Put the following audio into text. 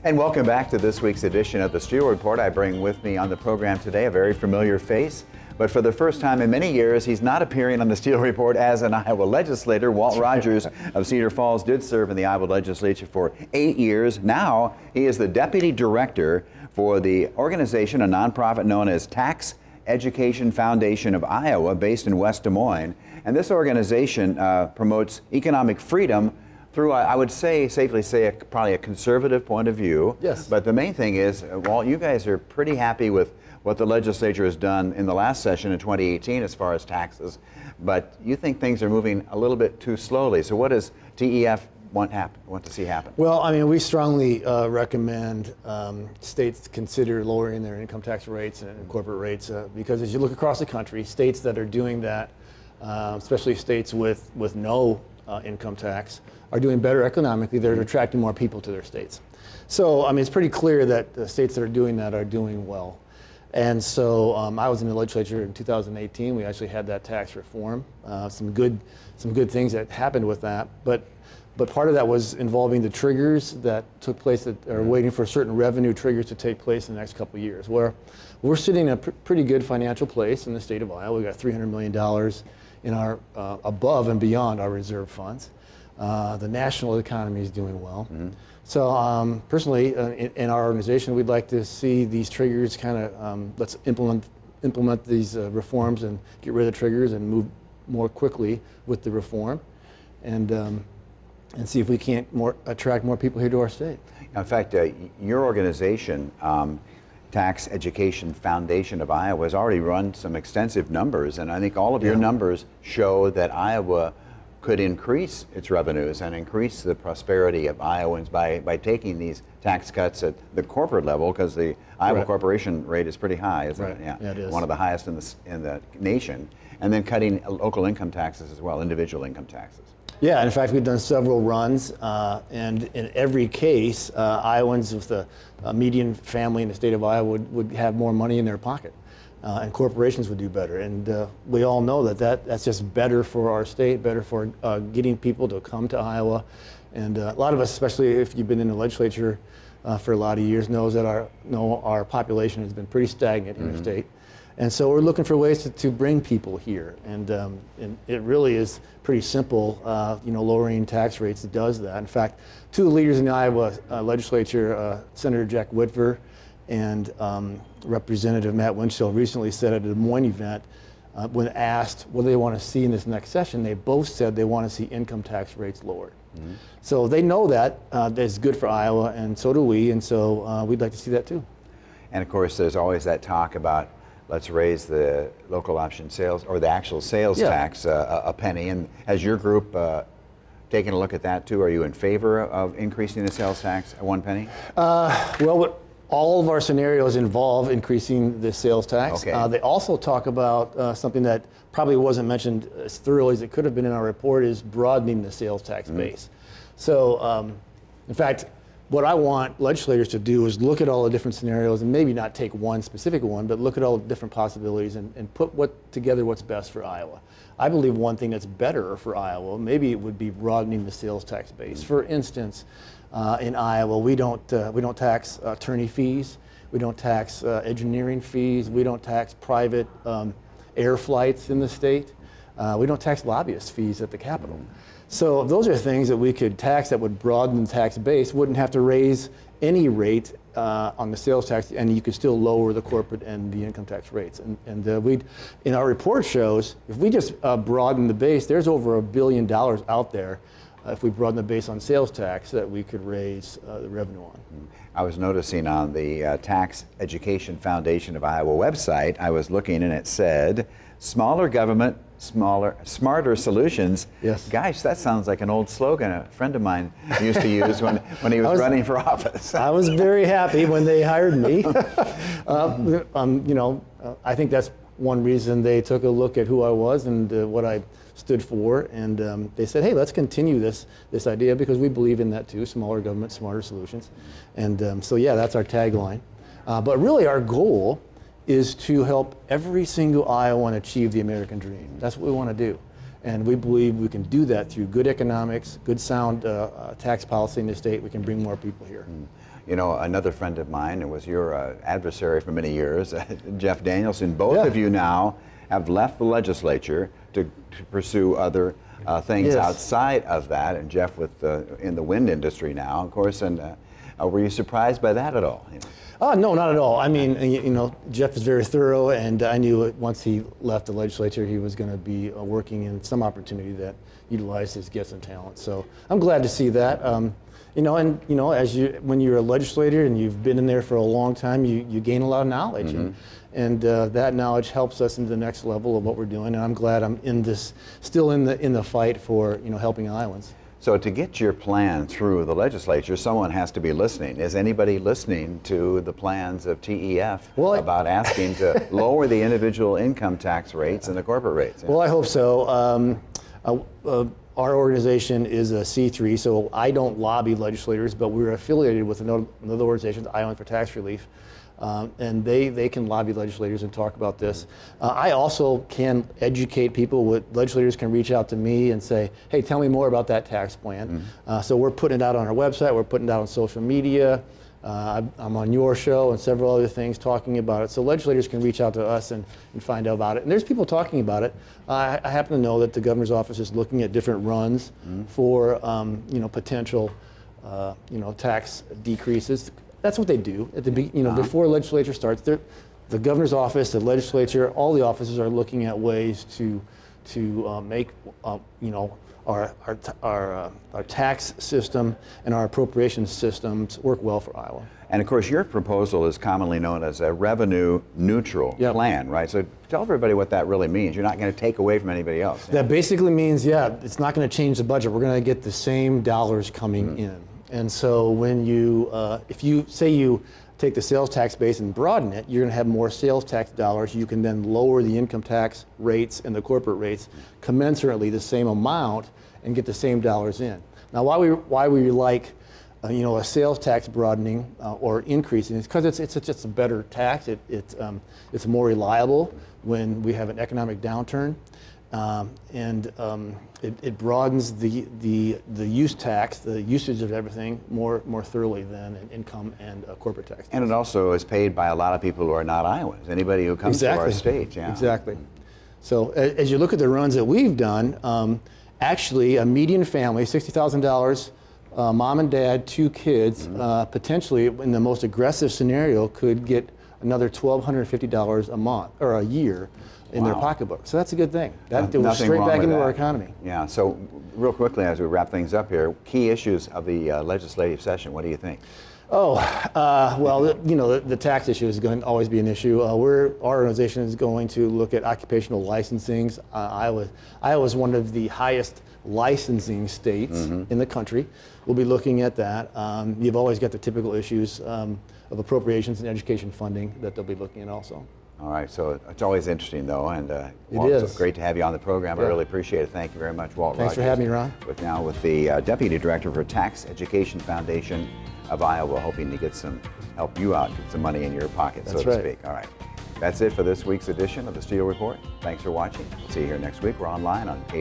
And welcome back to this week's edition of the Steel Report. I bring with me on the program today a very familiar face, but for the first time in many years, he's not appearing on the Steel Report as an Iowa legislator. Walt Rogers of Cedar Falls did serve in the Iowa legislature for 8 years. Now he is the deputy director for the organization, a nonprofit known as Tax Education Foundation of Iowa, based in West Des Moines. And this organization promotes economic freedom through, I would say, safely say, probably a conservative point of view. Yes. But the main thing is, Walt, you guys are pretty happy with what the legislature has done in the last session in 2018 as far as taxes, but you think things are moving a little bit too slowly. So what does TEF want to see happen? Well, I mean, we strongly recommend states consider lowering their income tax rates and corporate rates because as you look across the country, states that are doing that, especially states with no income tax, are doing better economically. They're attracting more people to their states. So, I mean, it's pretty clear that the states that are doing that are doing well. And so I was in the legislature in 2018. We actually had that tax reform. Some good things that happened with that. But part of that was involving the triggers that took place that are waiting for certain revenue triggers to take place in the next couple of years. Where we're sitting in a pretty good financial place in the state of Iowa. We got $300 million in our above and beyond our reserve funds. The national economy is doing well. Mm-hmm. So personally, in our organization, we'd like to see these triggers kind of, let's implement these reforms and get rid of the triggers and move more quickly with the reform and see if we can't attract more people here to our state. In fact, your organization, Tax Education Foundation of Iowa, has already run some extensive numbers, and I think all of your numbers show that Iowa could increase its revenues and increase the prosperity of Iowans by taking these tax cuts at the corporate level, because the Iowa corporation rate is pretty high, isn't it? Yeah, it is. One of the highest in the nation, and then cutting local income taxes as well, individual income taxes. Yeah, in fact, we've done several runs, and in every case, Iowans with a median family in the state of Iowa would have more money in their pocket. And corporations would do better. And we all know that's just better for our state, better for getting people to come to Iowa. And a lot of us, especially if you've been in the legislature for a lot of years, knows that our population has been pretty stagnant in the state. And so we're looking for ways to bring people here. And it really is pretty simple. Lowering tax rates does that. In fact, two leaders in the Iowa legislature, Senator Jack Whitver and Representative Matt Winchell, recently said at a Des Moines event, when asked what they want to see in this next session, they both said they want to see income tax rates lowered. Mm-hmm. So they know that is good for Iowa, and so do we, and so we'd like to see that too. And of course, there's always that talk about let's raise the local option sales or the actual sales tax a penny. And has your group taken a look at that too? Are you in favor of increasing the sales tax at 1 penny? Well, all of our scenarios involve increasing the sales tax. Okay. They also talk about something that probably wasn't mentioned as thoroughly as it could have been in our report, is broadening the sales tax base. So, in fact, what I want legislators to do is look at all the different scenarios and maybe not take one specific one, but look at all the different possibilities and put together what's best for Iowa. I believe one thing that's better for Iowa, maybe it would be broadening the sales tax base. For instance, in Iowa, we don't tax attorney fees, we don't tax engineering fees, we don't tax private air flights in the state, we don't tax lobbyist fees at the Capitol. So those are things that we could tax that would broaden the tax base, wouldn't have to raise any rate on the sales tax, and you could still lower the corporate and the income tax rates. And we'd, in our report shows, if we just broaden the base, there's over $1 billion out there if we broaden the base on sales tax that we could raise the revenue on. I was noticing on the Tax Education Foundation of Iowa website, I was looking and it said, smaller government, smarter solutions. Yes. Gosh, that sounds like an old slogan a friend of mine used to use when he was running for office. I was very happy when they hired me. I think that's one reason they took a look at who I was and what I stood for, and they said, hey, let's continue this idea because we believe in that too, smaller government, smarter solutions. And so yeah, that's our tagline. But really our goal is to help every single Iowan achieve the American dream. That's what we want to do. And we believe we can do that through good economics, good sound tax policy in the state. We can bring more people here. You know, another friend of mine, it was your adversary for many years, Jeff Danielson. Both of you now have left the legislature to pursue other things outside of that. And Jeff in the wind industry now, of course. And were you surprised by that at all? No, not at all. I mean, you know, Jeff is very thorough, and I knew once he left the legislature, he was going to be working in some opportunity that utilized his gifts and talents. So I'm glad to see that. You know, and you know, when you're a legislator and you've been in there for a long time, you gain a lot of knowledge, and that knowledge helps us into the next level of what we're doing. And I'm glad I'm still in the fight for helping Iowans. So to get your plan through the legislature, someone has to be listening. Is anybody listening to the plans of TEF about asking to lower the individual income tax rates and the corporate rates? Well, I hope so. Our organization is a C3, so I don't lobby legislators, but we're affiliated with another organization, Iowans for Tax Relief. And they can lobby legislators and talk about this. I also can educate people. Legislators can reach out to me and say, hey, tell me more about that tax plan. So we're putting it out on our website, we're putting it out on social media. I'm on your show and several other things talking about it. So legislators can reach out to us and find out about it. And there's people talking about it. I happen to know that the governor's office is looking at different runs for potential tax decreases. That's what they do at the before legislature starts. The governor's office, the legislature, all the offices are looking at ways to make our tax system and our appropriation systems work well for Iowa. And of course, your proposal is commonly known as a revenue neutral plan, right? So tell everybody what that really means. You're not going to take away from anybody else. That basically means, it's not going to change the budget. We're going to get the same dollars coming in. And so when if you say you take the sales tax base and broaden it, you're going to have more sales tax dollars. You can then lower the income tax rates and the corporate rates commensurately the same amount and get the same dollars in. Now, why we like a sales tax broadening or increasing is because it's just a better tax. It's more reliable when we have an economic downturn. It broadens the use tax, the usage of everything more thoroughly than an income and corporate tax. And it also is paid by a lot of people who are not Iowans, anybody who comes to our state. Yeah. Exactly. So as you look at the runs that we've done, actually a median family, $60,000, mom and dad, 2 kids, potentially in the most aggressive scenario could get another $1,250 a month or a year in their pocketbook. So that's a good thing. That goes straight back into our economy. Yeah, so real quickly as we wrap things up here, key issues of the legislative session, what do you think? The tax issue is going to always be an issue. Our organization is going to look at occupational licensings. Iowa is one of the highest licensing states in the country. We'll be looking at that. You've always got the typical issues of appropriations and education funding that they'll be looking at also. All right, so it's always interesting, though, and Walt, it's great to have you on the program. I really appreciate it. Thank you very much, Walt Rogers. Thanks for having me, Ron. With the Deputy Director for Tax Education Foundation of Iowa, hoping to help you out, get some money in your pocket, so to speak. All right, that's it for this week's edition of the Steele Report. Thanks for watching. We'll see you here next week. We're online on